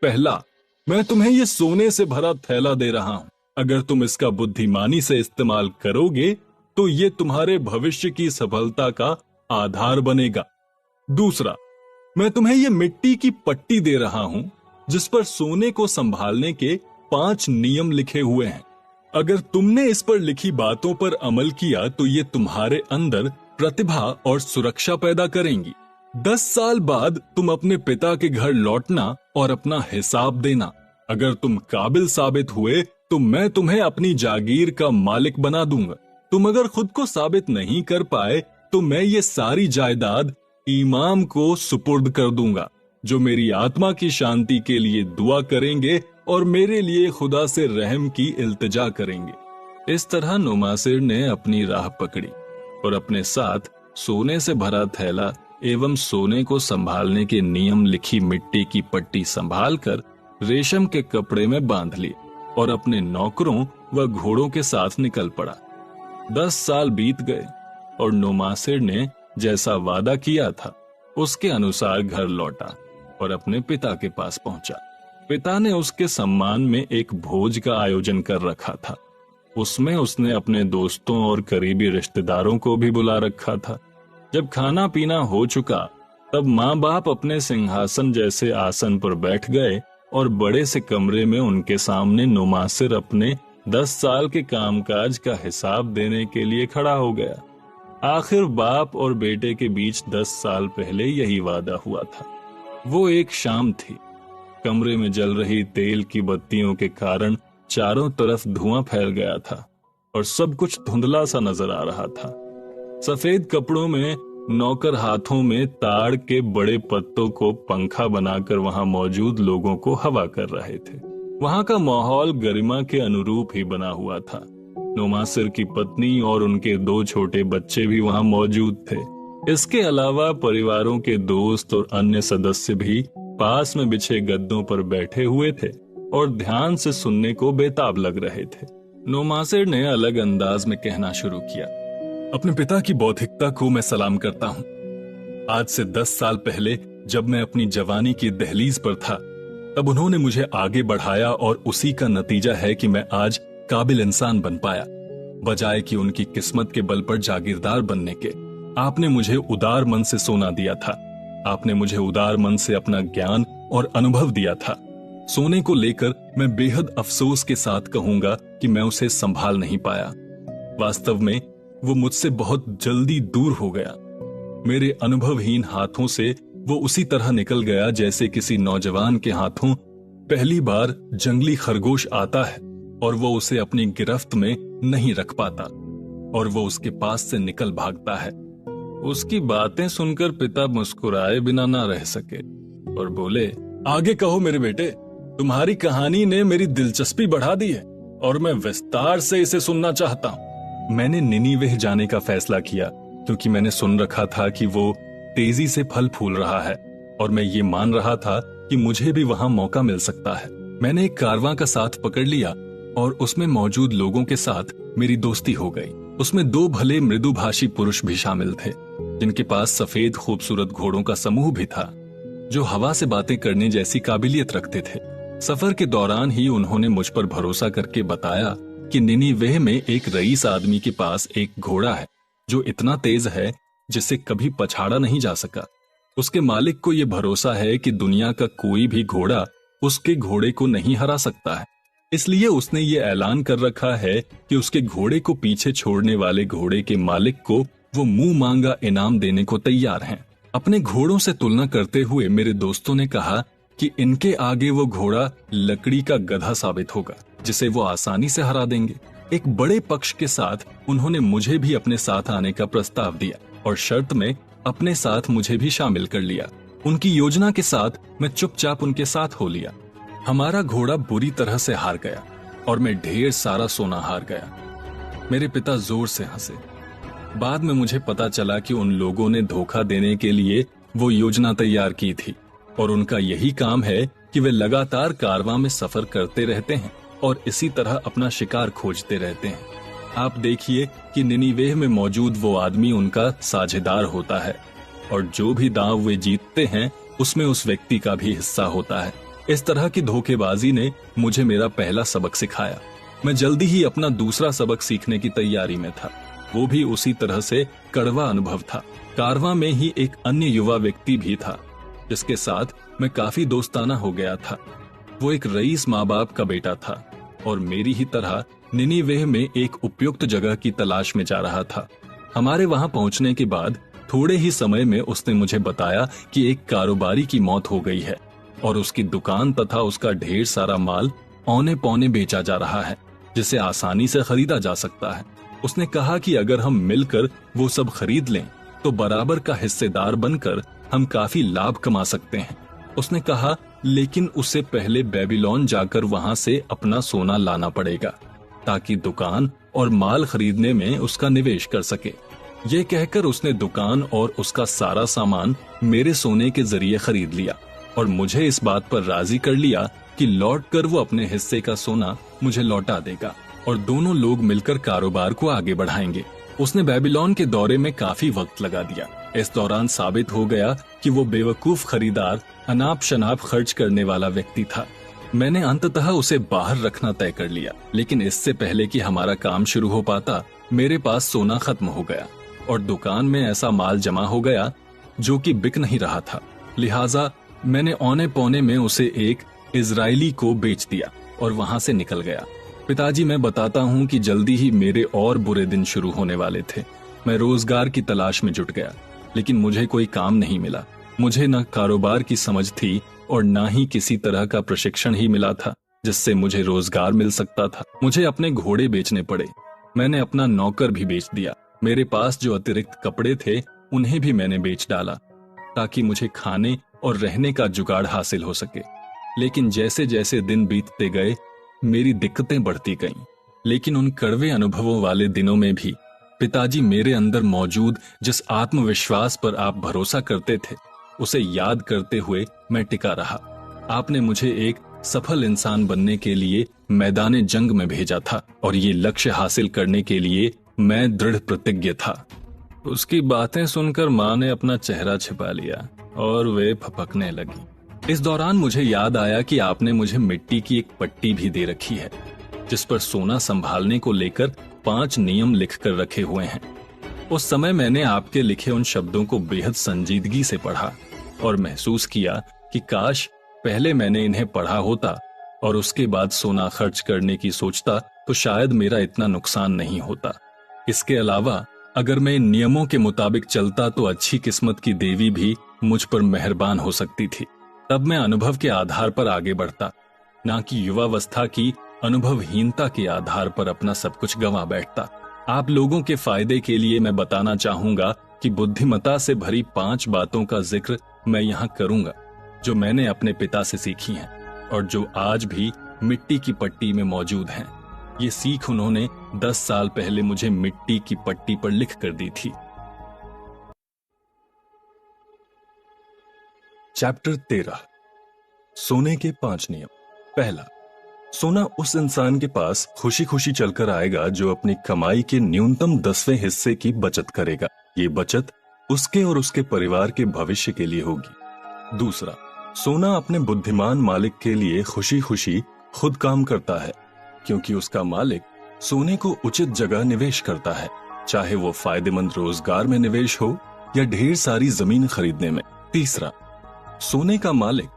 पहला, मैं तुम्हें ये सोने से भरा थैला दे रहा हूं। अगर तुम इसका बुद्धिमानी से इस्तेमाल करोगे तो ये तुम्हारे भविष्य की सफलता का आधार बनेगा। दूसरा, मैं तुम्हें ये मिट्टी की पट्टी दे रहा हूं जिस पर सोने को संभालने के 5 नियम लिखे हुए हैं। अगर तुमने इस पर लिखी बातों पर अमल किया तो ये तुम्हारे अंदर प्रतिभा और सुरक्षा पैदा करेंगी। 10 साल बाद तुम अपने पिता के घर लौटना और अपना हिसाब देना। अगर तुम काबिल साबित हुए तो मैं तुम्हें अपनी जागीर का मालिक बना दूंगा। तुम अगर खुद को साबित नहीं कर पाए तो मैं ये सारी जायदाद इमाम को सुपुर्द कर दूंगा, जो मेरी आत्मा की शांति के लिए दुआ करेंगे और मेरे लिए खुदा से रहम की इल्तिजा करेंगे। इस तरह नुमासिर ने अपनी राह पकड़ी और अपने साथ सोने से भरा थैला एवं सोने को संभालने के नियम लिखी मिट्टी की पट्टी संभालकर रेशम के कपड़े में बांध ली और अपने नौकरों व घोड़ों के साथ निकल पड़ा। 10 साल बीत गए और नुमासिर ने जैसा वादा किया था उसके अनुसार घर लौटा और अपने पिता के पास पहुंचा। पिता ने उसके सम्मान में एक भोज का आयोजन कर रखा था। उसमें उसने अपने दोस्तों और करीबी रिश्तेदारों को भी बुला रखा था। जब खाना पीना हो चुका तब माँ बाप अपने सिंहासन जैसे आसन पर बैठ गए और बड़े से कमरे में उनके सामने नुमासिर अपने 10 साल के कामकाज का हिसाब देने के लिए खड़ा हो गया। आखिर बाप और बेटे के बीच 10 साल पहले यही वादा हुआ था। वो एक शाम थी। कमरे में जल रही तेल की बत्तियों के कारण चारों तरफ धुआं फैल गया था और सब कुछ धुंधला सा नजर आ रहा था। सफेद कपड़ों में नौकर हाथों में ताड़ के बड़े पत्तों को पंखा बनाकर वहां मौजूद लोगों को हवा कर रहे थे। वहां का माहौल गरिमा के अनुरूप ही बना हुआ था। नुमासिर की पत्नी और उनके 2 छोटे बच्चे भी वहां मौजूद थे। इसके अलावा परिवारों के दोस्त और अन्य सदस्य भी पास में बिछे गद्दों पर बैठे हुए थे और ध्यान से सुनने को बेताब लग रहे थे। नुमासिर ने अलग अंदाज में कहना शुरू किया, अपने पिता की बौद्धिकता को मैं सलाम करता हूं। आज से 10 साल पहले जब मैं अपनी जवानी की दहलीज पर था तब उन्होंने मुझे आगे बढ़ाया और उसी का नतीजा है कि मैं आज काबिल इंसान बन पाया। बजाय कि उनकी किस्मत के बल पर जागीरदार बनने के, आपने मुझे उदार मन से सोना दिया था। आपने मुझे उदार मन से अपना ज्ञान और अनुभव दिया था। सोने को लेकर मैं बेहद अफसोस के साथ कहूंगा कि मैं उसे संभाल नहीं पाया। वास्तव में वो मुझसे बहुत जल्दी दूर हो गया। मेरे अनुभवहीन हाथों से वो उसी तरह निकल गया जैसे किसी नौजवान के हाथों पहली बार जंगली खरगोश आता है और वो उसे अपनी गिरफ्त में नहीं रख पाता और वो उसके पास से निकल भागता है। उसकी बातें सुनकर पिता मुस्कुराए बिना ना रह सके और बोले, आगे कहो मेरे बेटे, तुम्हारी कहानी ने मेरी दिलचस्पी बढ़ा दी है और मैं विस्तार से इसे सुनना चाहता हूँ। मैंने निनीवेह जाने का फैसला किया क्योंकि मैंने सुन रखा था कि वो तेजी से फल फूल रहा है और मैं ये मान रहा था कि मुझे भी वहां मौका मिल सकता है। मैंने एक कारवां का साथ पकड़ लिया और उसमें मौजूद लोगों के साथ मेरी दोस्ती हो गई। उसमें 2 भले मृदुभाषी पुरुष भी शामिल थे जिनके पास सफेद खूबसूरत घोड़ों का समूह भी था जो हवा से बातें करने जैसी काबिलियत रखते थे। सफर के दौरान ही उन्होंने मुझ पर भरोसा करके बताया कि निनीवेह में एक रईस आदमी के पास एक घोड़ा है जो इतना तेज है जिसे कभी पछाड़ा नहीं जा सका। उसके मालिक को यह भरोसा है कि दुनिया का कोई भी घोड़ा उसके घोड़े को नहीं हरा सकता है। इसलिए उसने ये ऐलान कर रखा है कि उसके घोड़े को पीछे छोड़ने वाले घोड़े के मालिक को वो मुंह मांगा इनाम देने को तैयार हैं। अपने घोड़ों से तुलना करते हुए मेरे दोस्तों ने कहा कि इनके आगे वो घोड़ा लकड़ी का गधा साबित होगा जिसे वो आसानी से हरा देंगे। एक बड़े पक्ष के साथ उन्होंने मुझे भी अपने साथ आने का प्रस्ताव दिया और शर्त में अपने साथ मुझे भी शामिल कर लिया। उनकी योजना के साथ मैं चुपचाप उनके साथ हो लिया। हमारा घोड़ा बुरी तरह से हार गया और मैं ढेर सारा सोना हार गया। मेरे पिता जोर से हंसे। बाद में मुझे पता चला कि उन लोगों ने धोखा देने के लिए वो योजना तैयार की थी और उनका यही काम है कि वे लगातार कारवां में सफर करते रहते हैं और इसी तरह अपना शिकार खोजते रहते हैं। आप देखिए कि निनीवेह में मौजूद वो आदमी उनका साझेदार होता है और जो भी दांव वे जीतते हैं उसमें उस व्यक्ति का भी हिस्सा होता है। इस तरह की धोखेबाजी ने मुझे मेरा पहला सबक सिखाया। मैं जल्दी ही अपना दूसरा सबक सीखने की तैयारी में था, वो भी उसी तरह से कड़वा अनुभव था। कारवां में ही एक अन्य युवा व्यक्ति भी था जिसके साथ मैं काफी दोस्ताना हो गया था। वो एक रईस माँ बाप का बेटा था और मेरी ही तरह निनीवेह में एक उपयुक्त जगह की तलाश में जा रहा था। हमारे वहां पहुंचने के बाद थोड़े ही समय में उसने मुझे बताया कि एक कारोबारी की मौत हो गई है और उसकी दुकान तथा उसका ढेर सारा माल औने पौने बेचा जा रहा है, जिसे आसानी से खरीदा जा सकता है। उसने कहा कि अगर हम मिलकर वो सब खरीद लें तो बराबर का हिस्सेदार बनकर हम काफी लाभ कमा सकते हैं। उसने कहा लेकिन उससे पहले बेबीलोन जाकर वहां से अपना सोना लाना पड़ेगा ताकि दुकान और माल खरीदने में उसका निवेश कर सके। ये कहकर उसने दुकान और उसका सारा सामान मेरे सोने के जरिए खरीद लिया और मुझे इस बात पर राजी कर लिया कि लौटकर वो अपने हिस्से का सोना मुझे लौटा देगा और दोनों लोग मिलकर कारोबार को आगे बढ़ाएंगे। उसने बेबीलोन के दौरे में काफी वक्त लगा दिया। इस दौरान साबित हो गया कि वो बेवकूफ खरीदार अनाप शनाप खर्च करने वाला व्यक्ति था। मैंने अंततः उसे बाहर रखना तय कर लिया, लेकिन इससे पहले कि हमारा काम शुरू हो पाता मेरे पास सोना खत्म हो गया और दुकान में ऐसा माल जमा हो गया जो कि बिक नहीं रहा था। लिहाजा मैंने औने पौने में उसे एक इजरायली को बेच दिया और वहां से निकल गया। पिताजी, मैं बताता हूँ कि जल्दी ही मेरे और बुरे दिन शुरू होने वाले थे। मैं रोजगार की तलाश में जुट गया, लेकिन मुझे कोई काम नहीं मिला। मुझे न कारोबार की समझ थी और न ही किसी तरह का प्रशिक्षण ही मिला था जिससे मुझे रोजगार मिल सकता था। मुझे अपने घोड़े बेचने पड़े। मैंने अपना नौकर भी बेच दिया। मेरे पास जो अतिरिक्त कपड़े थे उन्हें भी मैंने बेच डाला ताकि मुझे खाने और रहने का जुगाड़ हासिल हो सके। लेकिन जैसे जैसे दिन बीतते गए मेरी दिक्कतें बढ़ती गईं। लेकिन उन कड़वे अनुभवों वाले दिनों में भी पिताजी, मेरे अंदर मौजूद जिस आत्मविश्वास पर आप भरोसा करते थे उसे याद करते हुए मैं टिका रहा। आपने मुझे एक सफल इंसान बनने के लिए मैदाने जंग में भेजा था और ये लक्ष्य हासिल करने के लिए मैं दृढ़ प्रतिज्ञ था। उसकी बातें सुनकर माँ ने अपना चेहरा छिपा लिया और वे फपकने लगी। इस दौरान मुझे याद आया कि आपने मुझे मिट्टी की एक पट्टी भी दे रखी है जिस पर सोना संभालने को लेकर 5 नियम लिखकर रखे हुए हैं। उस समय मैंने आपके लिखे उन शब्दों को बेहद संजीदगी से पढ़ा और महसूस किया कि काश पहले मैंने इन्हें पढ़ा होता और उसके बाद सोना खर्च करने की सोचता तो शायद मेरा इतना नुकसान नहीं होता। इसके अलावा अगर मैं इन नियमों के मुताबिक चलता तो अच्छी किस्मत की देवी भी मुझ पर मेहरबान हो सकती थी। तब मैं अनुभव के आधार पर आगे बढ़ता, ना कि युवावस्था की अनुभवहीनता के आधार पर अपना सब कुछ गंवा बैठता। आप लोगों के फायदे के लिए मैं बताना चाहूंगा कि बुद्धिमत्ता से भरी 5 बातों का जिक्र मैं यहाँ करूंगा जो मैंने अपने पिता से सीखी हैं और जो आज भी मिट्टी की पट्टी में मौजूद हैं। ये सीख उन्होंने 10 साल पहले मुझे मिट्टी की पट्टी पर लिख कर दी थी। चैप्टर 13, सोने के 5 नियम। पहला, सोना उस इंसान के पास खुशी खुशी चलकर आएगा जो अपनी कमाई के न्यूनतम 10वें हिस्से की बचत करेगा। ये बचत उसके और उसके परिवार के भविष्य के लिए होगी। दूसरा, सोना अपने बुद्धिमान मालिक के लिए खुशी खुशी खुद काम करता है क्योंकि उसका मालिक सोने को उचित जगह निवेश करता है, चाहे वो फायदेमंद रोजगार में निवेश हो या ढेर सारी जमीन खरीदने में। तीसरा, सोने का मालिक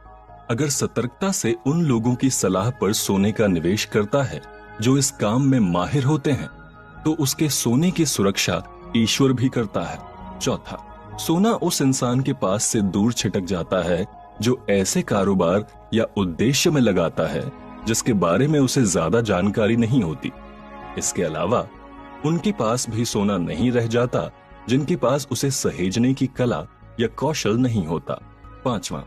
अगर सतर्कता से उन लोगों की सलाह पर सोने का निवेश करता है जो इस काम में माहिर होते हैं तो उसके सोने की सुरक्षा ईश्वर भी करता है। चौथा, सोना उस इंसान के पास से दूर छिटक जाता है जो ऐसे कारोबार या उद्देश्य में लगाता है जिसके बारे में उसे ज्यादा जानकारी नहीं होती। इसके अलावा उनके पास भी सोना नहीं रह जाता जिनके पास उसे सहेजने की कला या कौशल नहीं होता। पांचवा,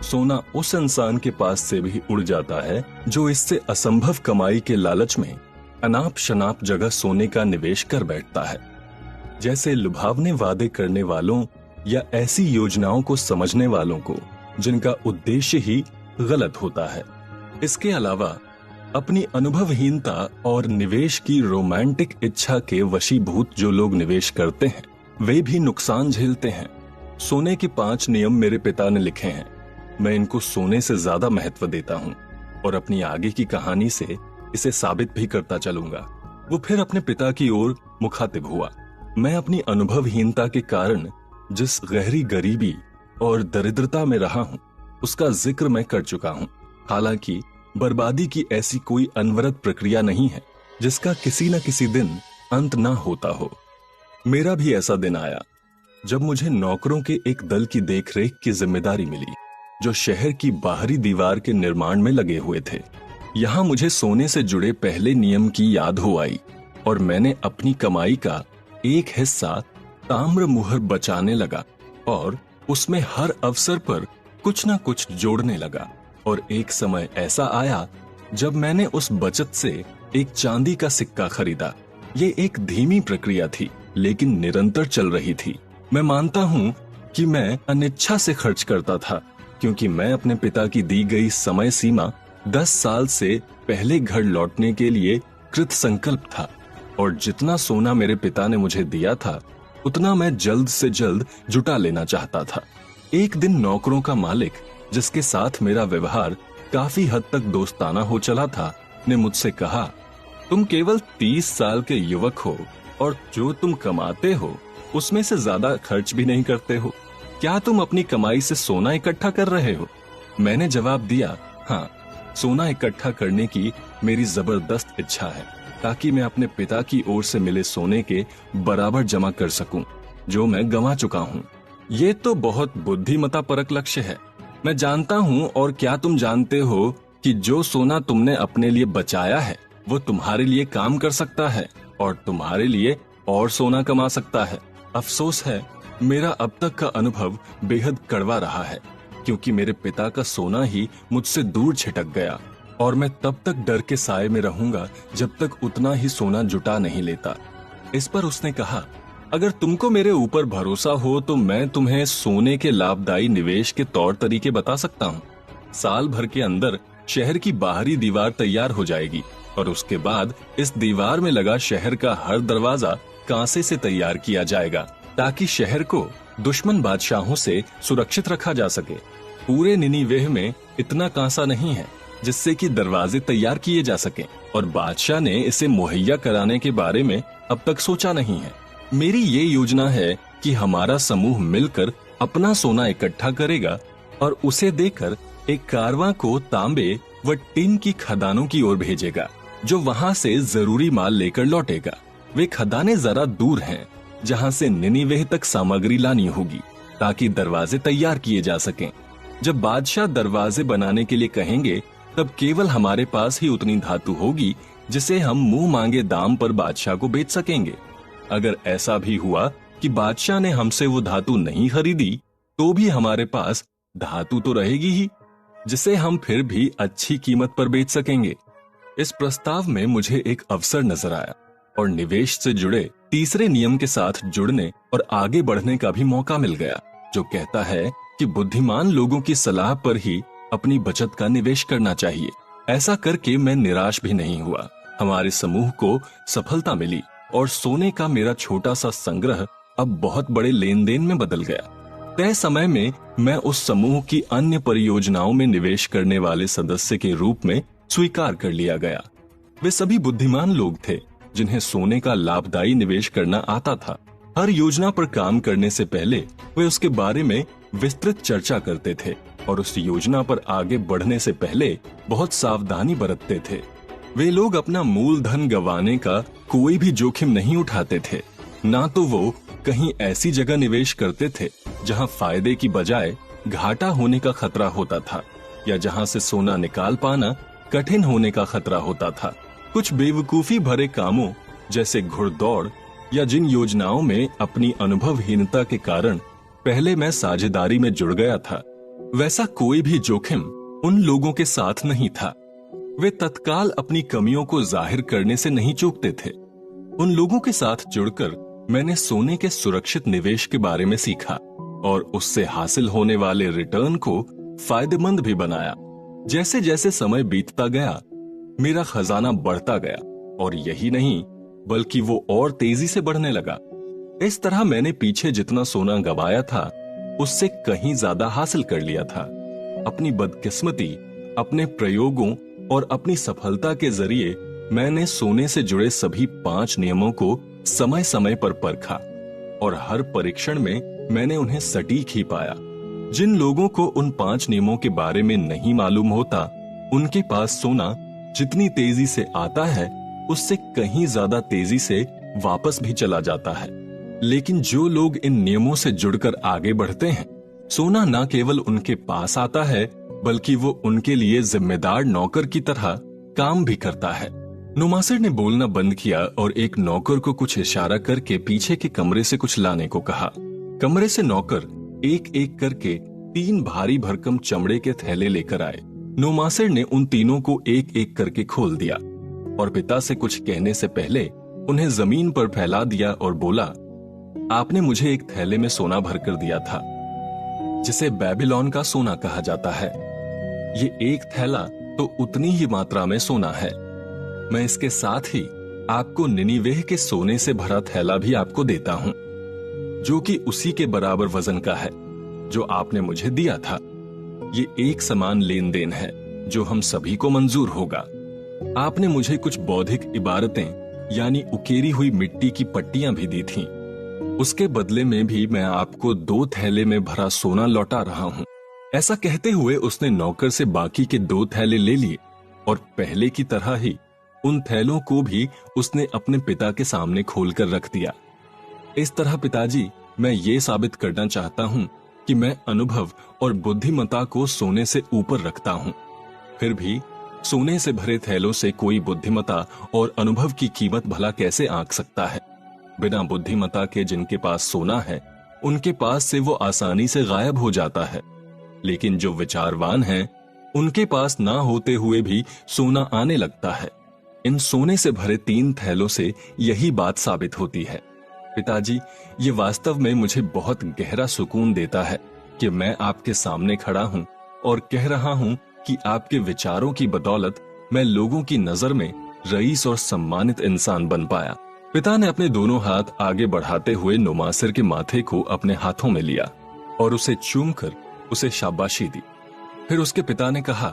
सोना उस इंसान के पास से भी उड़ जाता है जो इससे असंभव कमाई के लालच में अनाप शनाप जगह सोने का निवेश कर बैठता है, जैसे लुभावने वादे करने वालों या ऐसी योजनाओं को समझने वालों को जिनका उद्देश्य ही गलत होता है। इसके अलावा अपनी अनुभवहीनता और निवेश की रोमांटिक इच्छा के वशीभूत जो लोग निवेश करते हैं वे भी नुकसान झेलते हैं। सोने के 5 नियम मेरे पिता ने लिखे हैं। मैं इनको सोने से ज्यादा महत्व देता हूँ और अपनी आगे की कहानी से इसे साबित भी करता चलूंगा। वो फिर अपने पिता की ओर मुखातिब हुआ। मैं अपनी अनुभवहीनता के कारण जिस गहरी गरीबी और दरिद्रता में रहा हूँ उसका जिक्र मैं कर चुका हूँ। हालांकि बर्बादी की ऐसी कोई अनवरत प्रक्रिया नहीं है जिसका किसी न किसी दिन अंत ना होता हो। मेरा भी ऐसा दिन आया जब मुझे नौकरों के एक दल की देखरेख की जिम्मेदारी मिली जो शहर की बाहरी दीवार के निर्माण में लगे हुए थे। यहाँ मुझे सोने से जुड़े पहले नियम की याद हो आई और मैंने अपनी कमाई का एक हिस्सा ताम्र मुहर बचाने लगा और उसमें हर अवसर पर कुछ ना कुछ जोड़ने लगा। और एक समय ऐसा आया जब मैंने उस बचत से एक चांदी का सिक्का खरीदा। ये एक धीमी प्रक्रिया थी लेकिन निरंतर चल रही थी। मैं मानता हूँ कि मैं अनिच्छा से खर्च करता था क्योंकि मैं अपने पिता की दी गई समय सीमा 10 साल से पहले घर लौटने के लिए कृत संकल्प था और जितना सोना मेरे पिता ने मुझे दिया था उतना मैं जल्द से जल्द जुटा लेना चाहता था। एक दिन नौकरों का मालिक, जिसके साथ मेरा व्यवहार काफी हद तक दोस्ताना हो चला था, ने मुझसे कहा, तुम केवल 30 साल के युवक हो और जो तुम कमाते हो उसमें से ज्यादा खर्च भी नहीं करते हो। क्या तुम अपनी कमाई से सोना इकट्ठा कर रहे हो? मैंने जवाब दिया, हाँ, सोना इकट्ठा करने की मेरी जबरदस्त इच्छा है ताकि मैं अपने पिता की ओर से मिले सोने के बराबर जमा कर सकूं जो मैं गंवा चुका हूं। ये तो बहुत बुद्धिमता परक लक्ष्य है, मैं जानता हूं। और क्या तुम जानते हो कि जो सोना तुमने अपने लिए बचाया है वो तुम्हारे लिए काम कर सकता है और तुम्हारे लिए और सोना कमा सकता है। अफसोस है, मेरा अब तक का अनुभव बेहद कड़वा रहा है क्योंकि मेरे पिता का सोना ही मुझसे दूर छिटक गया और मैं तब तक डर के साए में रहूंगा जब तक उतना ही सोना जुटा नहीं लेता। इस पर उसने कहा, अगर तुमको मेरे ऊपर भरोसा हो तो मैं तुम्हें सोने के लाभदायी निवेश के तौर तरीके बता सकता हूँ। साल भर के अंदर शहर की बाहरी दीवार तैयार हो जाएगी और उसके बाद इस दीवार में लगा शहर का हर दरवाजा कांसे से तैयार किया जाएगा ताकि शहर को दुश्मन बादशाहों से सुरक्षित रखा जा सके। पूरे निनीवेह में इतना कांसा नहीं है जिससे कि दरवाजे तैयार किए जा सकें और बादशाह ने इसे मुहैया कराने के बारे में अब तक सोचा नहीं है। मेरी ये योजना है कि हमारा समूह मिलकर अपना सोना इकट्ठा करेगा और उसे देकर एक कारवां को तांबे व टिन की खदानों की ओर भेजेगा जो वहां से जरूरी माल लेकर लौटेगा। वे खदानें जरा दूर हैं जहां से निनीवेह तक सामग्री लानी होगी ताकि दरवाजे तैयार किए जा सकें। जब बादशाह दरवाजे बनाने के लिए कहेंगे तब केवल हमारे पास ही उतनी धातु होगी जिसे हम मुंह मांगे दाम पर बादशाह को बेच सकेंगे। अगर ऐसा भी हुआ कि बादशाह ने हमसे वो धातु नहीं खरीदी तो भी हमारे पास धातु तो रहेगी ही जिसे हम फिर भी अच्छी कीमत पर बेच सकेंगे। इस प्रस्ताव में मुझे एक अवसर नजर आया और निवेश से जुड़े तीसरे नियम के साथ जुड़ने और आगे बढ़ने का भी मौका मिल गया जो कहता है कि बुद्धिमान लोगों की सलाह पर ही अपनी बचत का निवेश करना चाहिए। ऐसा करके मैं निराश भी नहीं हुआ। हमारे समूह को सफलता मिली और सोने का मेरा छोटा सा संग्रह अब बहुत बड़े लेन देन में बदल गया। तय समय में मैं उस समूह की अन्य परियोजनाओं में निवेश करने वाले सदस्य के रूप में स्वीकार कर लिया गया। वे सभी बुद्धिमान लोग थे जिन्हें सोने का लाभदायी निवेश करना आता था। हर योजना पर काम करने से पहले वे उसके बारे में विस्तृत चर्चा करते थे और उस योजना पर आगे बढ़ने से पहले बहुत सावधानी बरतते थे। वे लोग अपना मूलधन गंवाने का कोई भी जोखिम नहीं उठाते थे। ना तो वो कहीं ऐसी जगह निवेश करते थे जहां फायदे की बजाय घाटा होने का खतरा होता था या जहां से सोना निकाल पाना कठिन होने का खतरा होता था। कुछ बेवकूफी भरे कामों जैसे घुड़दौड़ या जिन योजनाओं में अपनी अनुभवहीनता के कारण पहले मैं साझेदारी में जुड़ गया था, वैसा कोई भी जोखिम उन लोगों के साथ नहीं था। वे तत्काल अपनी कमियों को जाहिर करने से नहीं चूकते थे। उन लोगों के साथ जुड़कर मैंने सोने के सुरक्षित निवेश के बारे में सीखा और उससे हासिल होने वाले रिटर्न को फायदेमंद भी बनाया। जैसे जैसे समय बीतता गया मेरा खजाना बढ़ता गया और यही नहीं बल्कि वो और तेजी से बढ़ने लगा। इस तरह मैंने पीछे जितना सोना गंवाया था उससे कहीं ज्यादा हासिल कर लिया था। अपनी बदकिस्मती, अपने प्रयोगों और अपनी सफलता के जरिए मैंने सोने से जुड़े सभी 5 नियमों को समय समय पर परखा और हर परीक्षण में मैंने उन्हें सटीक ही पाया। जिन लोगों को उन 5 नियमों के बारे में नहीं मालूम होता, उनके पास सोना जितनी तेजी से आता है उससे कहीं ज्यादा तेजी से वापस भी चला जाता है। लेकिन जो लोग इन नियमों से जुड़कर आगे बढ़ते हैं, सोना न केवल उनके पास आता है बल्कि वो उनके लिए जिम्मेदार नौकर की तरह काम भी करता है। नुमासिर ने बोलना बंद किया और एक नौकर को कुछ इशारा करके पीछे के कमरे से कुछ लाने को कहा। कमरे से नौकर एक एक करके 3 भारी भरकम चमड़े के थैले लेकर आए। नुमासिर ने उन तीनों को एक एक करके खोल दिया और पिता से कुछ कहने से पहले उन्हें जमीन पर फैला दिया और बोला, आपने मुझे एक थैले में सोना भरकर दिया था जिसे बेबीलोन का सोना कहा जाता है। ये एक थैला तो उतनी ही मात्रा में सोना है। मैं इसके साथ ही आपको निनिवेह के सोने से भरा थैला भी आपको देता हूं, जो कि उसी के बराबर वजन का है जो आपने मुझे दिया था। ये एक समान लेन देन है जो हम सभी को मंजूर होगा। आपने मुझे कुछ बौद्धिक इबारतें यानी उकेरी हुई मिट्टी की पट्टियां भी दी थीं। उसके बदले में भी मैं आपको 2 थैले में भरा सोना लौटा रहा हूं। ऐसा कहते हुए उसने नौकर से बाकी के 2 थैले ले लिए और पहले की तरह ही उन थैलों को भी उसने अपने पिता के सामने खोलकर रख दिया। इस तरह पिताजी, मैं ये साबित करना चाहता हूं कि मैं अनुभव और बुद्धिमत्ता को सोने से ऊपर रखता हूं। फिर भी सोने से भरे थैलों से कोई बुद्धिमत्ता और अनुभव की कीमत भला कैसे आंक सकता है? बिना बुद्धिमत्ता के जिनके पास सोना है, उनके पास से वो आसानी से गायब हो जाता है। लेकिन जो विचारवान हैं, उनके पास ना होते हुए भी सोना आने लगता है। इन सोने से भरे 3 थैलों से यही बात साबित होती है। पिताजी, ये वास्तव में मुझे बहुत गहरा सुकून देता है कि मैं आपके सामने खड़ा हूं और कह रहा हूं कि आपके विचारों की बदौलत मैं लोगों की नजर में रईस और सम्मानित इंसान बन पाया। पिता ने अपने दोनों हाथ आगे बढ़ाते हुए नुमासिर के माथे को अपने हाथों में लिया और उसे चूमकर उसे शाबाशी दी। फिर उसके पिता ने कहा,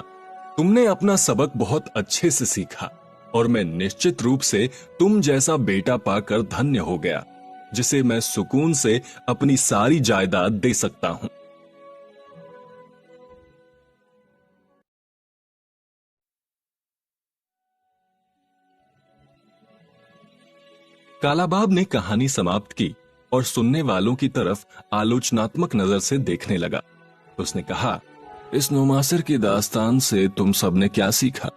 तुमने अपना सबक बहुत अच्छे से सीखा और मैं निश्चित रूप से तुम जैसा बेटा पाकर धन्य हो गया, जिसे मैं सुकून से अपनी सारी जायदाद दे सकता हूं। कालाबाब ने कहानी समाप्त की और सुनने वालों की तरफ आलोचनात्मक नजर से देखने लगा। उसने कहा, इस नुमासिर की दास्तान से तुम सबने क्या सीखा?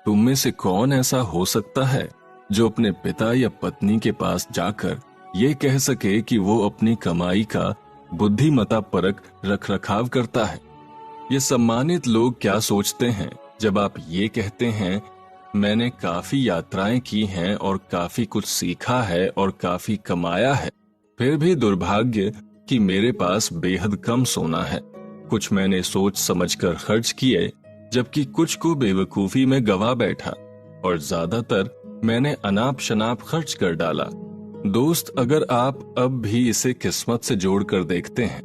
तुम में से कौन ऐसा हो सकता है जो अपने पिता या पत्नी के पास जाकर ये कह सके कि वो अपनी कमाई का बुद्धिमत्ता परक रखरखाव करता है? ये सम्मानित लोग क्या सोचते हैं जब आप ये कहते हैं, मैंने काफी यात्राएं की हैं और काफी कुछ सीखा है और काफी कमाया है, फिर भी दुर्भाग्य कि मेरे पास बेहद कम सोना है। कुछ मैंने सोच समझकर खर्च किए, जबकि कुछ को बेवकूफी में गवा बैठा और ज्यादातर मैंने अनाप शनाप खर्च कर डाला। दोस्त, अगर आप अब भी इसे किस्मत से जोड़कर देखते हैं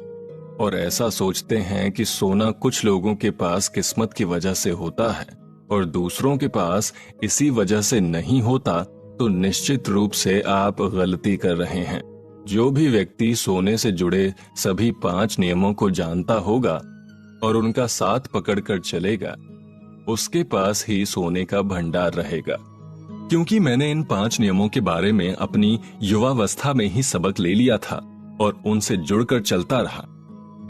और ऐसा सोचते हैं कि सोना कुछ लोगों के पास किस्मत की वजह से होता है और दूसरों के पास इसी वजह से नहीं होता, तो निश्चित रूप से आप गलती कर रहे हैं। जो भी व्यक्ति सोने से जुड़े सभी 5 नियमों को जानता होगा और उनका साथ पकड़कर चलेगा, उसके पास ही सोने का भंडार रहेगा। क्योंकि मैंने इन 5 नियमों के बारे में अपनी युवावस्था में ही सबक ले लिया था और उनसे जुड़कर चलता रहा,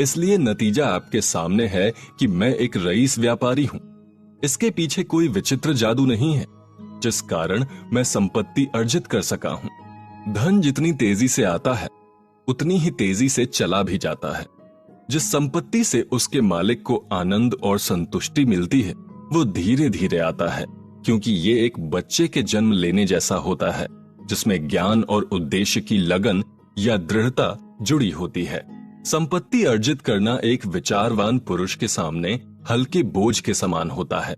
इसलिए नतीजा आपके सामने है कि मैं एक रईस व्यापारी हूं। इसके पीछे कोई विचित्र जादू नहीं है जिस कारण मैं संपत्ति अर्जित कर सका हूं। धन जितनी तेजी से आता है उतनी ही तेजी से चला भी जाता है। जिस संपत्ति से उसके मालिक को आनंद और संतुष्टि मिलती है वो धीरे धीरे आता है, क्योंकि ये एक बच्चे के जन्म लेने जैसा होता है जिसमें ज्ञान और उद्देश्य की लगन या दृढ़ता जुड़ी होती है। संपत्ति अर्जित करना एक विचारवान पुरुष के सामने हल्के बोझ के समान होता है।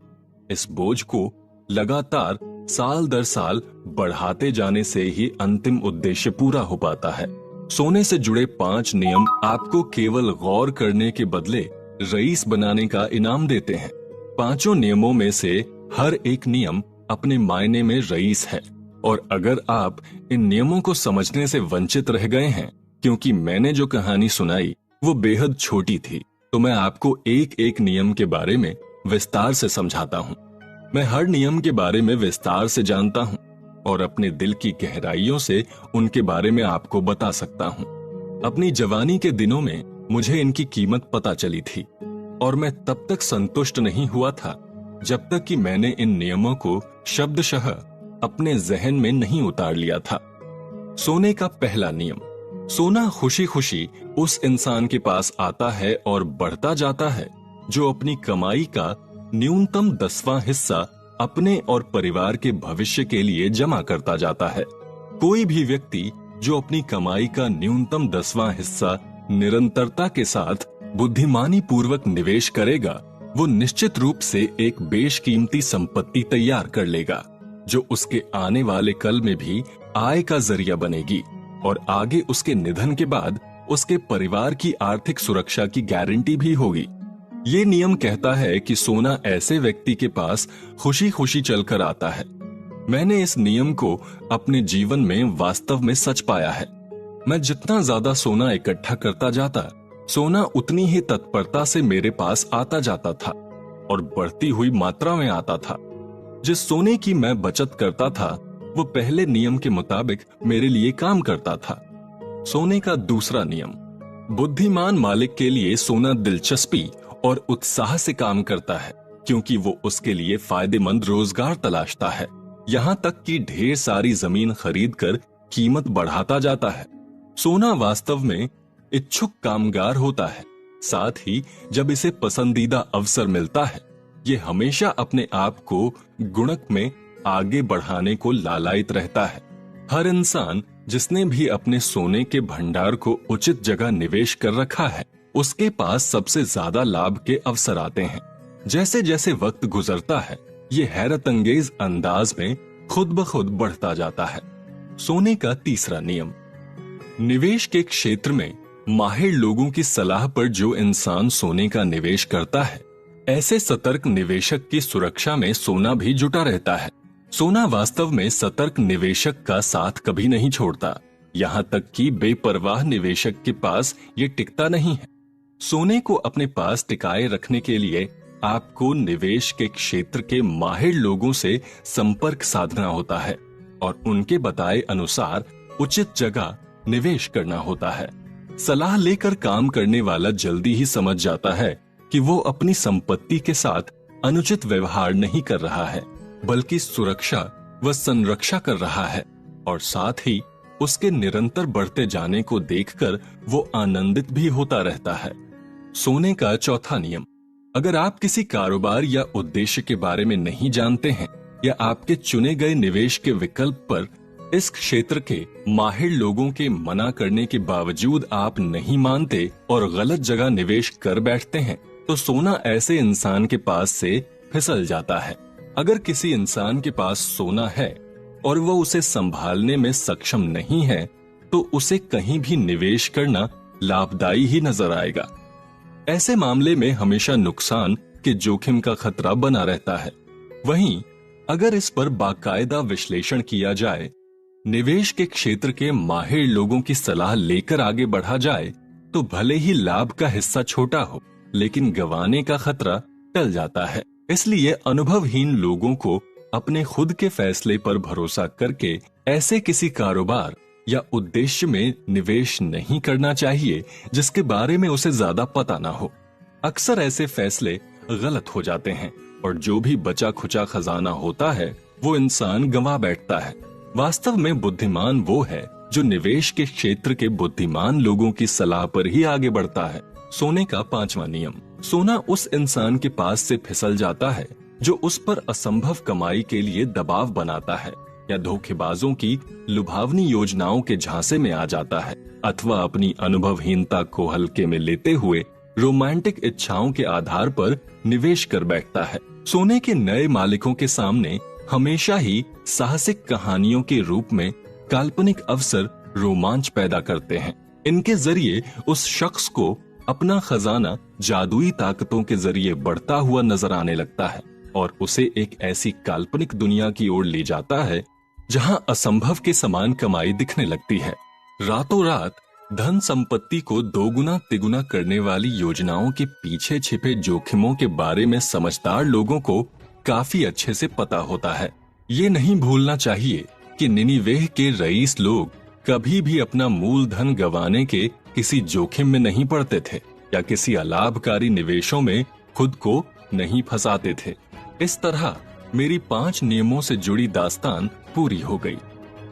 इस बोझ को लगातार साल दर साल बढ़ाते जाने से ही अंतिम उद्देश्य पूरा हो पाता है। सोने से जुड़े 5 नियम आपको केवल गौर करने के बदले रईस बनाने का इनाम देते हैं। पांचों नियमों में से हर एक नियम अपने मायने में रईस है, और अगर आप इन नियमों को समझने से वंचित रह गए हैं क्योंकि मैंने जो कहानी सुनाई वो बेहद छोटी थी, तो मैं आपको एक एक नियम के बारे में विस्तार से समझाता हूँ। मैं हर नियम के बारे में विस्तार से जानता हूँ और अपने दिल की गहराइयों से उनके बारे में आपको बता सकता हूँ। अपनी जवानी के दिनों में मुझे इनकी कीमत पता चली थी, और मैं तब तक संतुष्ट नहीं हुआ था जब तक कि मैंने इन नियमों को शब्दशः अपने जहन में नहीं उतार लिया था। सोने का पहला नियम। सोना खुशी खुशी उस इंसान के पास आता है और बढ़ता जाता है जो अपनी कमाई का न्यूनतम 10वां हिस्सा अपने और परिवार के भविष्य के लिए जमा करता जाता है। कोई भी व्यक्ति जो अपनी कमाई का न्यूनतम 10वां हिस्सा निरंतरता के साथ बुद्धिमानी पूर्वक निवेश करेगा, वो निश्चित रूप से एक बेशकीमती संपत्ति तैयार कर लेगा जो उसके आने वाले कल में भी आय का जरिया बनेगी और आगे उसके निधन के बाद उसके परिवार की आर्थिक सुरक्षा की गारंटी भी होगी। ये नियम कहता है कि सोना ऐसे व्यक्ति के पास खुशी खुशी चलकर आता है। मैंने इस नियम को अपने जीवन में वास्तव में सच पाया है। मैं जितना ज्यादा सोना इकट्ठा करता जाता, सोना उतनी ही तत्परता से मेरे पास आता जाता था और बढ़ती हुई मात्रा में आता था। जिस सोने की मैं बचत करता था वो पहले नियम के मुताबिक मेरे लिए काम करता था। सोने का दूसरा नियम। बुद्धिमान मालिक के लिए सोना दिलचस्पी और उत्साह से काम करता है क्योंकि वो उसके लिए फायदेमंद रोजगार तलाशता है, यहाँ तक कि ढेर सारी जमीन खरीदकर कीमत बढ़ाता जाता है। सोना वास्तव में इच्छुक कामगार होता है। साथ ही जब इसे पसंदीदा अवसर मिलता है, ये हमेशा अपने आप को गुणक में आगे बढ़ाने को लालायित रहता है। हर इंसान जिसने भी अपने सोने के भंडार को उचित जगह निवेश कर रखा है, उसके पास सबसे ज्यादा लाभ के अवसर आते हैं। जैसे जैसे वक्त गुजरता है, ये हैरत अंगेज अंदाज में खुद ब खुद बढ़ता जाता है। सोने का तीसरा नियम। निवेश के क्षेत्र में माहिर लोगों की सलाह पर जो इंसान सोने का निवेश करता है, ऐसे सतर्क निवेशक की सुरक्षा में सोना भी जुटा रहता है। सोना वास्तव में सतर्क निवेशक का साथ कभी नहीं छोड़ता, यहाँ तक कि बेपरवाह निवेशक के पास ये टिकता नहीं है। सोने को अपने पास टिकाए रखने के लिए आपको निवेश के क्षेत्र के माहिर लोगों से संपर्क साधना होता है और उनके बताए अनुसार उचित जगह निवेश करना होता है। सलाह लेकर काम करने वाला जल्दी ही समझ जाता है कि वो अपनी संपत्ति के साथ अनुचित व्यवहार नहीं कर रहा है, बल्कि सुरक्षा व संरक्षा कर रहा है, और साथ ही उसके निरंतर बढ़ते जाने को देखकर वो आनंदित भी होता रहता है। सोने का चौथा नियम। अगर आप किसी कारोबार या उद्देश्य के बारे में नहीं जानते हैं या आपके चुने गए निवेश के विकल्प पर इस क्षेत्र के माहिर लोगों के मना करने के बावजूद आप नहीं मानते और गलत जगह निवेश कर बैठते हैं, तो सोना ऐसे इंसान के पास से फिसल जाता है। अगर किसी इंसान के पास सोना है और वो उसे संभालने में सक्षम नहीं है, तो उसे कहीं भी निवेश करना लाभदायी ही नजर आएगा। ऐसे मामले में हमेशा नुकसान के जोखिम का खतरा बना रहता है। वहीं अगर इस पर बाकायदा विश्लेषण किया जाए, निवेश के क्षेत्र के माहिर लोगों की सलाह लेकर आगे बढ़ा जाए, तो भले ही लाभ का हिस्सा छोटा हो, लेकिन गंवाने का खतरा टल जाता है। इसलिए अनुभवहीन लोगों को अपने खुद के फैसले पर भरोसा करके ऐसे किसी कारोबार या उद्देश्य में निवेश नहीं करना चाहिए जिसके बारे में उसे ज्यादा पता ना हो। अक्सर ऐसे फैसले गलत हो जाते हैं और जो भी बचा खुचा खजाना होता है वो इंसान गंवा बैठता है। वास्तव में बुद्धिमान वो है जो निवेश के क्षेत्र के बुद्धिमान लोगों की सलाह पर ही आगे बढ़ता है। सोने का पांचवा नियम। सोना उस इंसान के पास से फिसल जाता है जो उस पर असंभव कमाई के लिए दबाव बनाता है या धोखेबाजों की लुभावनी योजनाओं के झांसे में आ जाता है, अथवा अपनी अनुभवहीनता को हल्के में लेते हुए रोमांटिक इच्छाओं के आधार पर निवेश कर बैठता है। सोने के नए मालिकों के सामने हमेशा ही साहसिक कहानियों के रूप में काल्पनिक अवसर रोमांच पैदा करते हैं। इनके जरिए उस शख्स को अपना खजाना जादुई ताकतों के जरिए बढ़ता हुआ नजर आने लगता है और उसे एक ऐसी काल्पनिक दुनिया की ओर ले जाता है जहां असंभव के समान कमाई दिखने लगती है। रातों रात धन संपत्ति को दोगुना तिगुना करने वाली योजनाओं के पीछे छिपे जोखिमों के बारे में समझदार लोगों को काफी अच्छे से पता होता है। ये नहीं भूलना चाहिए कि निनिवेह के रईस लोग कभी भी अपना मूलधन गंवाने के किसी जोखिम में नहीं पड़ते थे या किसी अलाभकारी निवेशों में खुद को नहीं फंसाते थे। इस तरह मेरी 5 नियमों से जुड़ी दास्तान पूरी हो गई।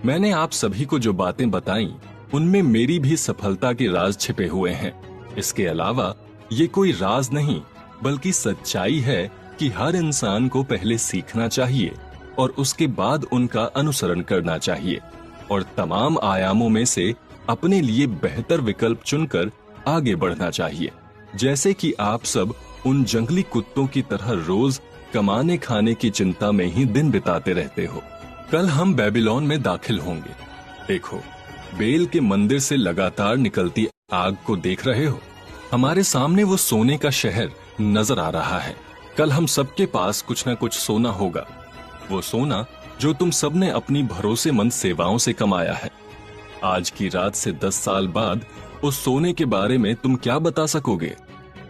मैंने आप सभी को जो बातें बताई उनमें मेरी भी सफलता के राज छिपे हुए हैं। इसके अलावा ये कोई राज नहीं बल्कि सच्चाई है कि हर इंसान को पहले सीखना चाहिए और उसके बाद उनका अनुसरण करना चाहिए और तमाम आयामों में से अपने लिए बेहतर विकल्प चुनकर आगे बढ़ना चाहिए। जैसे कि आप सब उन जंगली कुत्तों की तरह रोज कमाने खाने की चिंता में ही दिन बिताते रहते हो। कल हम बेबीलोन में दाखिल होंगे। देखो, बेल के मंदिर से लगातार निकलती आग को देख रहे हो? हमारे सामने वो सोने का शहर नजर आ रहा है। कल हम सबके पास कुछ न कुछ सोना होगा, वो सोना जो तुम सबने अपनी भरोसेमंद सेवाओं से कमाया है। आज की रात से 10 साल बाद उस सोने के बारे में तुम क्या बता सकोगे?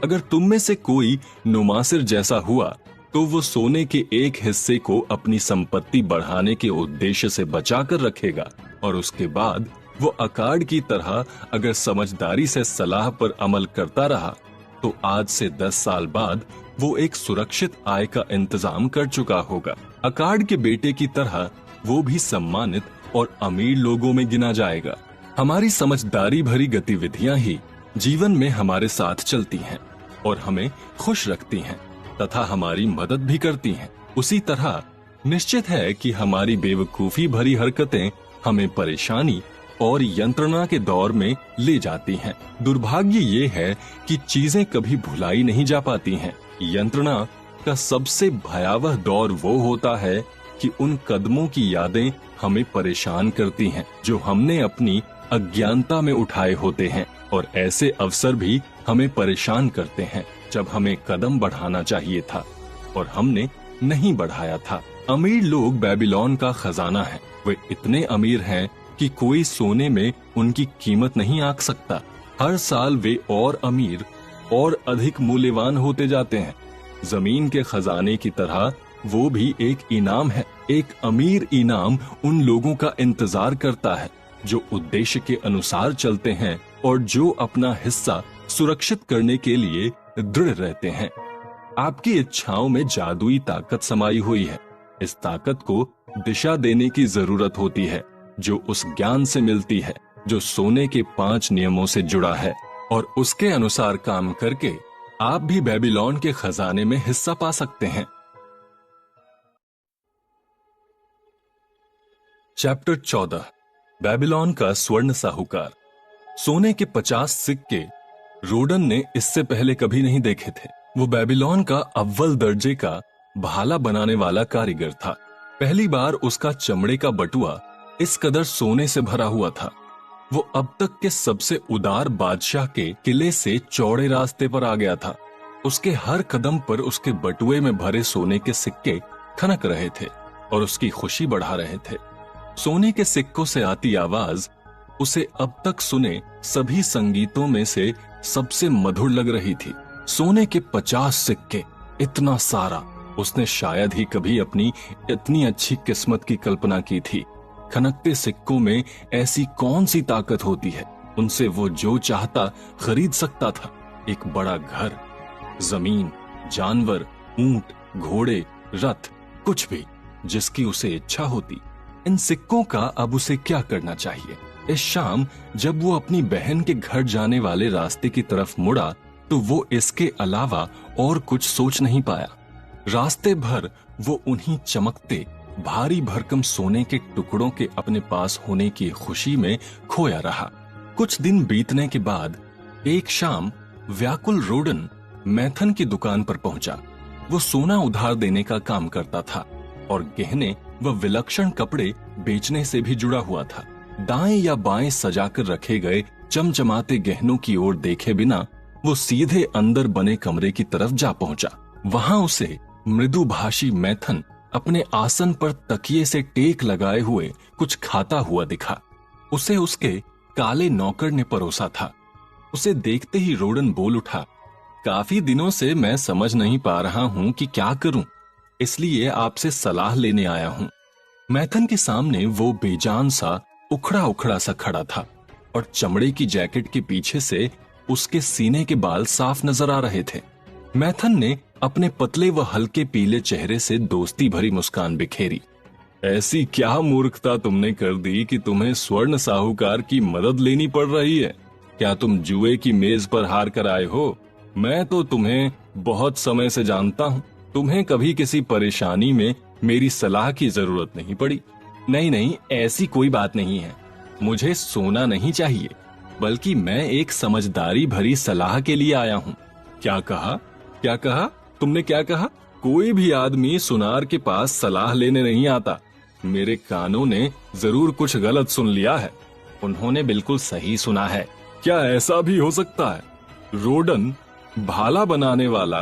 अगर तुम में से कोई नुमासिर जैसा हुआ तो वो सोने के एक हिस्से को अपनी संपत्ति बढ़ाने के उद्देश्य से बचाकर रखेगा और उसके बाद वो अकार्ड की तरह अगर समझदारी से सलाह पर अमल करता रहा तो आज से 10 साल बाद वो एक सुरक्षित आय का इंतजाम कर चुका होगा। अकार्ड के बेटे की तरह वो भी सम्मानित और अमीर लोगों में गिना जाएगा। हमारी समझदारी भरी गतिविधियां ही जीवन में हमारे साथ चलती हैं और हमें खुश रखती हैं तथा हमारी मदद भी करती हैं। उसी तरह निश्चित है कि हमारी बेवकूफी भरी हरकतें हमें परेशानी और यंत्रणा के दौर में ले जाती हैं। दुर्भाग्य ये है कि चीजें कभी भुलाई नहीं जा पाती हैं। यंत्रणा का सबसे भयावह दौर वो होता है कि उन कदमों की यादें हमें परेशान करती हैं जो हमने अपनी अज्ञानता में उठाए होते हैं और ऐसे अवसर भी हमें परेशान करते हैं जब हमें कदम बढ़ाना चाहिए था और हमने नहीं बढ़ाया था। अमीर लोग बेबीलोन का खजाना है। वे इतने अमीर हैं कि कोई सोने में उनकी कीमत नहीं आंक सकता। हर साल वे और अमीर और अधिक मूल्यवान होते जाते हैं। जमीन के खजाने की तरह वो भी एक इनाम है। एक अमीर इनाम उन लोगों का इंतजार करता है जो उद्देश्य के अनुसार चलते हैं और जो अपना हिस्सा सुरक्षित करने के लिए दृढ़ रहते हैं। आपकी इच्छाओं में जादुई ताकत समाई हुई है। इस ताकत को दिशा देने की जरूरत होती है जो उस ज्ञान से मिलती है जो सोने के 5 नियमों से जुड़ा है और उसके अनुसार काम करके आप भी बेबीलोन के खजाने में हिस्सा पा सकते हैं। चैप्टर 14 बेबीलोन का स्वर्ण साहूकार। सोने के 50 सिक्के रोडन ने इससे पहले कभी नहीं देखे थे। वो बेबीलोन का अव्वल दर्जे का भाला बनाने वाला कारीगर था। पहली बार उसका चमड़े का बटुआ इस कदर सोने से भरा हुआ था। वो अब तक के सबसे उदार बादशाह के किले से चौड़े रास्ते पर आ गया था। उसके हर कदम पर उसके बटुए में भरे सोने के सिक्के खनक रहे थे और उसकी खुशी बढ़ा रहे थे। सोने के सिक्कों से आती आवाज उसे अब तक सुने सभी संगीतों में से सबसे मधुर लग रही थी। सोने के 50 सिक्के, इतना सारा उसने शायद ही कभी अपनी इतनी अच्छी किस्मत की कल्पना की थी। खनकते सिक्कों में ऐसी कौन सी ताकत होती है, उनसे वो जो चाहता खरीद सकता था। एक बड़ा घर, जमीन, जानवर, ऊंट, घोड़े, रथ, कुछ भी जिसकी उसे इच्छा होती। इन सिक्कों का अब उसे क्या करना चाहिए? इस शाम जब वो अपनी बहन के घर जाने वाले रास्ते की तरफ मुड़ा तो वो इसके अलावा और कुछ सोच नहीं पाया। रास्ते भर वो उन्हीं चमकते भारी भरकम सोने के टुकड़ों के अपने पास होने की खुशी में खोया रहा। कुछ दिन बीतने के बाद एक शाम व्याकुल रोडन मैथन की दुकान पर पहुंचा। वो सोना उधार देने का काम करता था और गहने व विलक्षण कपड़े बेचने से भी जुड़ा हुआ था। दाएं या बाएं सजाकर रखे गए चमचमाते गहनों की ओर देखे बिना वो सीधे अंदर बने कमरे की तरफ जा पहुंचा। वहां उसे मृदुभाषी मैथन अपने आसन पर तकिए से टेक लगाए हुए कुछ खाता हुआ दिखा। उसे उसके काले नौकर ने परोसा था। उसे देखते ही रोडन बोल उठा, काफी दिनों से मैं समझ नहीं पा रहा हूं कि क्या करूं, इसलिए आपसे सलाह लेने आया हूं। मैथन के सामने वो बेजान सा उखड़ा उखड़ा सा खड़ा था और चमड़े की जैकेट के पीछे से उसके सीने के बाल साफ नजर आ रहे थे। मैथन ने अपने पतले व हल्के पीले चेहरे से दोस्ती भरी मुस्कान बिखेरी। ऐसी क्या मूर्खता तुमने कर दी कि तुम्हें स्वर्ण साहूकार की मदद लेनी पड़ रही है? क्या तुम जुए की मेज पर हार कर आए हो? मैं तो तुम्हें बहुत समय से जानता हूँ। तुम्हें कभी किसी परेशानी में मेरी सलाह की जरूरत नहीं पड़ी। नहीं नहीं, ऐसी कोई बात नहीं है। मुझे सोना नहीं चाहिए, बल्कि मैं एक समझदारी भरी सलाह के लिए आया हूँ। क्या कहा? क्या कहा? तुमने क्या कहा? कोई भी आदमी सुनार के पास सलाह लेने नहीं आता। मेरे कानों ने जरूर कुछ गलत सुन लिया है। उन्होंने बिल्कुल सही सुना है। क्या ऐसा भी हो सकता है? रोडन भाला बनाने वाला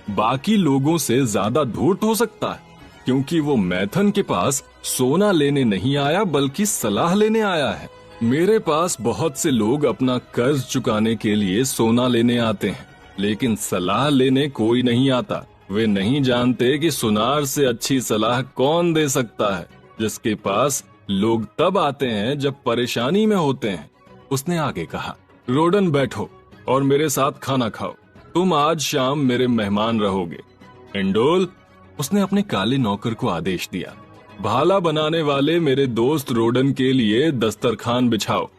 बाकी लोगों से ज्यादा धूर्त हो सकता है, क्योंकि वो मैथन के पास सोना लेने नहीं आया बल्कि सलाह लेने आया है। मेरे पास बहुत से लोग अपना कर्ज चुकाने के लिए सोना लेने आते हैं, लेकिन सलाह लेने कोई नहीं आता। वे नहीं जानते कि सुनार से अच्छी सलाह कौन दे सकता है। जिसके पास लोग तब आते हैं जब परेशानी में होते हैं। उसने आगे कहा, रोडन बैठो और मेरे साथ खाना खाओ। तुम आज शाम मेरे मेहमान रहोगे। इंडोल, उसने अपने काले नौकर को आदेश दिया, भाला बनाने वाले मेरे दोस्त रोडन के लिए दस्तरखान बिछाओ,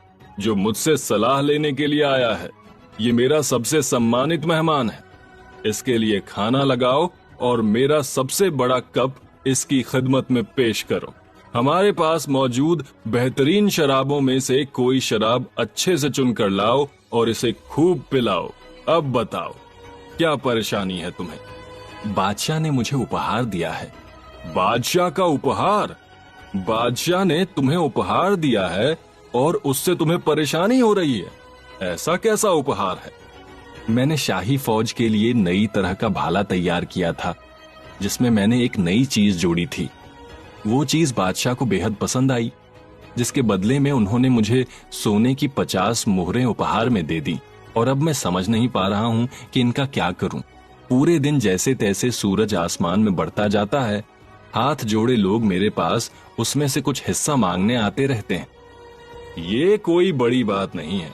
जो मुझसे सलाह लेने के लिए आया है। ये मेरा सबसे सम्मानित मेहमान है। इसके लिए खाना लगाओ और मेरा सबसे बड़ा कप इसकी खिदमत में पेश करो। हमारे पास मौजूद बेहतरीन शराबों में से कोई शराब अच्छे से चुनकर लाओ और इसे खूब पिलाओ। अब बताओ, क्या परेशानी है तुम्हें? बादशाह ने मुझे उपहार दिया है। बादशाह का उपहार? बादशाह ने तुम्हें उपहार दिया है और उससे तुम्हें परेशानी हो रही है? ऐसा कैसा उपहार है? मैंने शाही फौज के लिए नई तरह का भाला तैयार किया था, जिसमें मैंने एक नई चीज जोड़ी थी। वो चीज बादशाह को बेहद पसंद आई, जिसके बदले में उन्होंने मुझे सोने की 50 मुहरें उपहार में दे दी। और अब मैं समझ नहीं पा रहा हूं कि इनका क्या करूं। पूरे दिन जैसे तैसे सूरज आसमान में बढ़ता जाता है। हाथ जोड़े लोग मेरे पास उसमें से कुछ हिस्सा मांगने आते रहते हैं। ये कोई बड़ी बात नहीं है।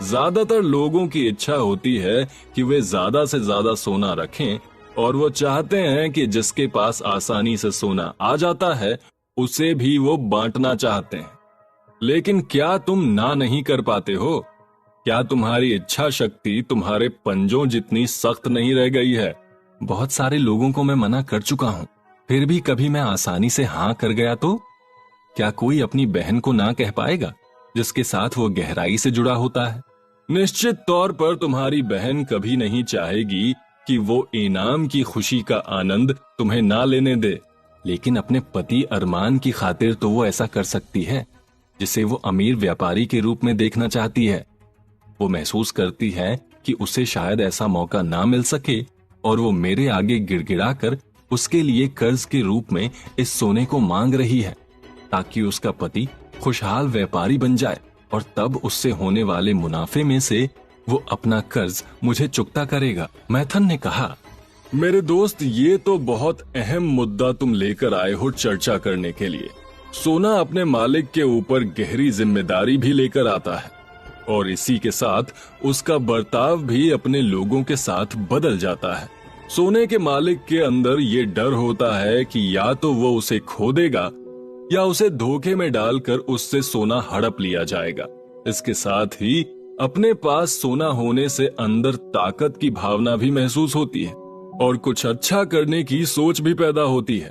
ज्यादातर लोगों की इच्छा होती है कि वे ज्यादा से ज्यादा सोना रखें, और वो चाहते हैं कि जिसके पास आसानी से सोना आ जाता है उसे भी वो बांटना चाहते हैं। लेकिन क्या तुम ना नहीं कर पाते हो? क्या तुम्हारी इच्छा शक्ति तुम्हारे पंजों जितनी सख्त नहीं रह गई है? बहुत सारे लोगों को मैं मना कर चुका हूं, फिर भी कभी मैं आसानी से हाँ कर गया तो? क्या कोई अपनी बहन को ना कह पाएगा जिसके साथ वो गहराई से जुड़ा होता है? निश्चित तौर पर तुम्हारी बहन कभी नहीं चाहेगी कि वो इनाम की खुशी का आनंद तुम्हें ना लेने दे। लेकिन अपने पति अरमान की खातिर तो वो ऐसा कर सकती है, जिसे वो अमीर व्यापारी के रूप में देखना चाहती है। वो महसूस करती है कि उसे शायद ऐसा मौका ना मिल सके, और वो मेरे आगे गिड़गिड़ाकर उसके लिए कर्ज के रूप में इस सोने को मांग रही है, ताकि उसका पति खुशहाल व्यापारी बन जाए, और तब उससे होने वाले मुनाफे में से वो अपना कर्ज मुझे चुकता करेगा। मैथन ने कहा, मेरे दोस्त, ये तो बहुत अहम मुद्दा तुम लेकर आए हो चर्चा करने के लिए। सोना अपने मालिक के ऊपर गहरी जिम्मेदारी भी लेकर आता है, और इसी के साथ उसका बर्ताव भी अपने लोगों के साथ बदल जाता है। सोने के मालिक के अंदर ये डर होता है कि या तो वो उसे खो देगा या उसे धोखे में डालकर उससे सोना हड़प लिया जाएगा। इसके साथ ही अपने पास सोना होने से अंदर ताकत की भावना भी महसूस होती है और कुछ अच्छा करने की सोच भी पैदा होती है।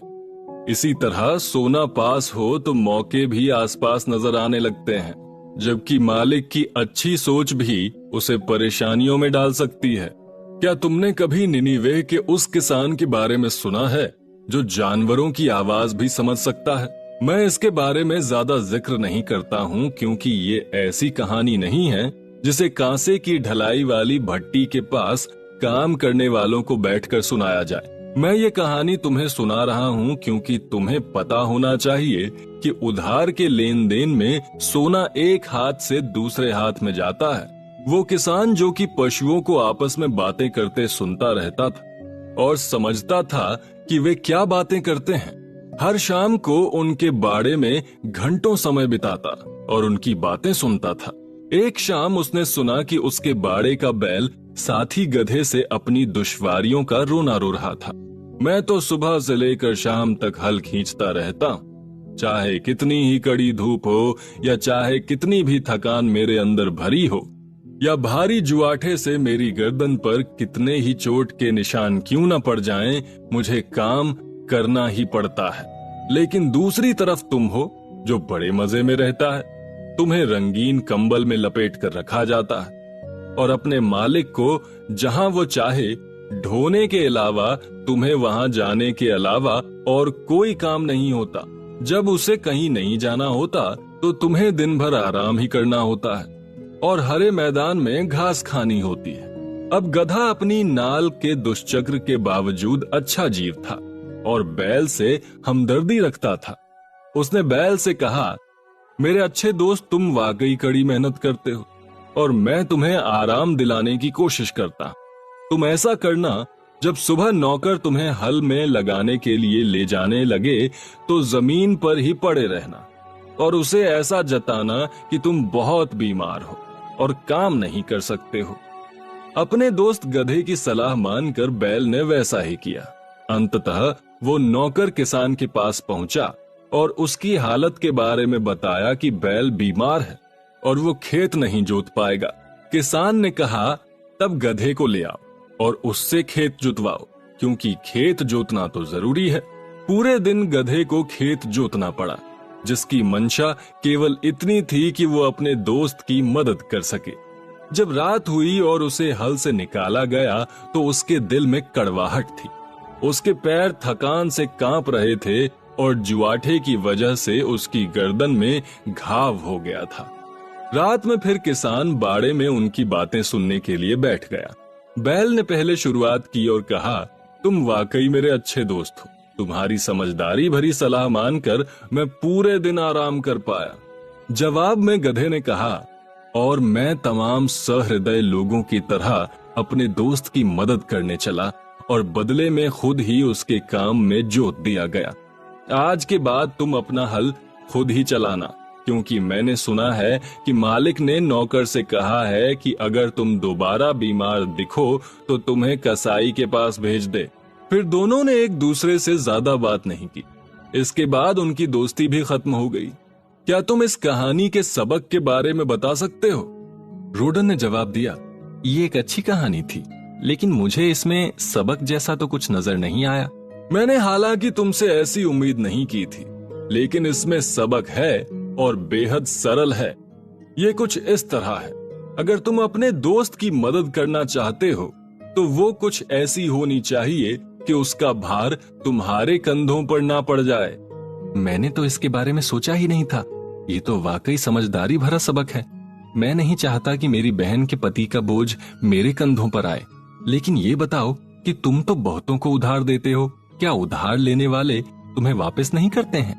इसी तरह सोना पास हो तो मौके भी आसपास नजर आने लगते हैं, जबकि मालिक की अच्छी सोच भी उसे परेशानियों में डाल सकती है। क्या तुमने कभी निनिवे के उस किसान के बारे में सुना है जो जानवरों की आवाज भी समझ सकता है? मैं इसके बारे में ज्यादा जिक्र नहीं करता हूँ, क्योंकि ये ऐसी कहानी नहीं है जिसे कांसे की ढलाई वाली भट्टी के पास काम करने वालों को बैठकर सुनाया जाए। मैं ये कहानी तुम्हें सुना रहा हूँ क्योंकि तुम्हें पता होना चाहिए कि उधार के लेन देन में सोना एक हाथ से दूसरे हाथ में जाता है। वो किसान जो कि पशुओं को आपस में बातें करते सुनता रहता था और समझता था कि वे क्या बातें करते हैं, हर शाम को उनके बाड़े में घंटों समय बिताता और उनकी बातें सुनता था। एक शाम उसने सुना कि उसके बाड़े का बैल साथी गधे से अपनी दुश्वारियों का रोना रो रहा था। मैं तो सुबह से लेकर शाम तक हल खींचता रहता हूं, चाहे कितनी ही कड़ी धूप हो या चाहे कितनी भी थकान मेरे अंदर भरी हो या भारी जुआठे से मेरी गर्दन पर कितने ही चोट के निशान क्यों न पड़ जाएं, मुझे काम करना ही पड़ता है। लेकिन दूसरी तरफ तुम हो जो बड़े मजे में रहता है। तुम्हें रंगीन कंबल में लपेट कर रखा जाता है और अपने मालिक को जहां वो चाहे ढोने के अलावा तुम्हें वहां जाने के अलावा और कोई काम नहीं होता। जब उसे कहीं नहीं जाना होता तो तुम्हें दिन भर आराम ही करना होता है और हरे मैदान में घास खानी होती है। अब गधा अपनी नाल के दुष्चक्र के बावजूद अच्छा जीव था और बैल से हमदर्दी रखता था। उसने बैल से कहा, मेरे अच्छे दोस्त, तुम वाकई कड़ी मेहनत करते हो और मैं तुम्हें आराम दिलाने की कोशिश करता। तुम ऐसा करना, जब सुबह नौकर तुम्हें हल में लगाने के लिए ले जाने लगे तो जमीन पर ही पड़े रहना और उसे ऐसा जताना कि तुम बहुत बीमार हो और काम नहीं कर सकते हो। अपने दोस्त गधे की सलाह मानकर बैल ने वैसा ही किया। अंततः वो नौकर किसान के पास पहुंचा और उसकी हालत के बारे में बताया कि बैल बीमार है और वो खेत नहीं जोत पाएगा। किसान ने कहा, तब गधे को ले आओ और उससे खेत जुतवाओ, क्योंकि खेत जोतना तो जरूरी है। पूरे दिन गधे को खेत जोतना पड़ा, जिसकी मंशा केवल इतनी थी कि वो अपने दोस्त की मदद कर सके। जब रात हुई और उसे हल से निकाला गया तो उसके दिल में कड़वाहट थी। उसके पैर थकान से कांप रहे थे और जुआठे की वजह से उसकी गर्दन में घाव हो गया था। रात में फिर किसान बाड़े में उनकी बातें सुनने के लिए बैठ गया। बैल ने पहले शुरुआत की और कहा, तुम वाकई मेरे अच्छे दोस्त हो। तुम्हारी समझदारी भरी सलाह मानकर मैं पूरे दिन आराम कर पाया। जवाब में गधे ने कहा, और मैं तमाम सहृदय लोगों की तरह अपने दोस्त की मदद करने चला और बदले में खुद ही उसके काम में जोत दिया गया। आज के बाद तुम अपना हल खुद ही चलाना, क्योंकि मैंने सुना है कि मालिक ने नौकर से कहा है कि अगर तुम दोबारा बीमार दिखो तो तुम्हें कसाई के पास भेज दे। फिर दोनों ने एक दूसरे से ज्यादा बात नहीं की। इसके बाद उनकी दोस्ती भी खत्म हो गई। क्या तुम इस कहानी के सबक के बारे में बता सकते हो? रोडन ने जवाब दिया, ये एक अच्छी कहानी थी, लेकिन मुझे इसमें सबक जैसा तो कुछ नजर नहीं आया। मैंने हालांकि तुमसे ऐसी उम्मीद नहीं की थी, लेकिन इसमें सबक है और बेहद सरल है। ये कुछ इस तरह है, अगर तुम अपने दोस्त की मदद करना चाहते हो तो वो कुछ ऐसी होनी चाहिए कि उसका भार तुम्हारे कंधों पर ना पड़ जाए। मैंने तो इसके बारे में सोचा ही नहीं था। ये तो वाकई समझदारी भरा सबक है। मैं नहीं चाहता कि मेरी बहन के पति का बोझ मेरे कंधों पर आए। लेकिन ये बताओ कि तुम तो बहुतों को उधार देते हो, क्या उधार लेने वाले तुम्हें वापस नहीं करते हैं?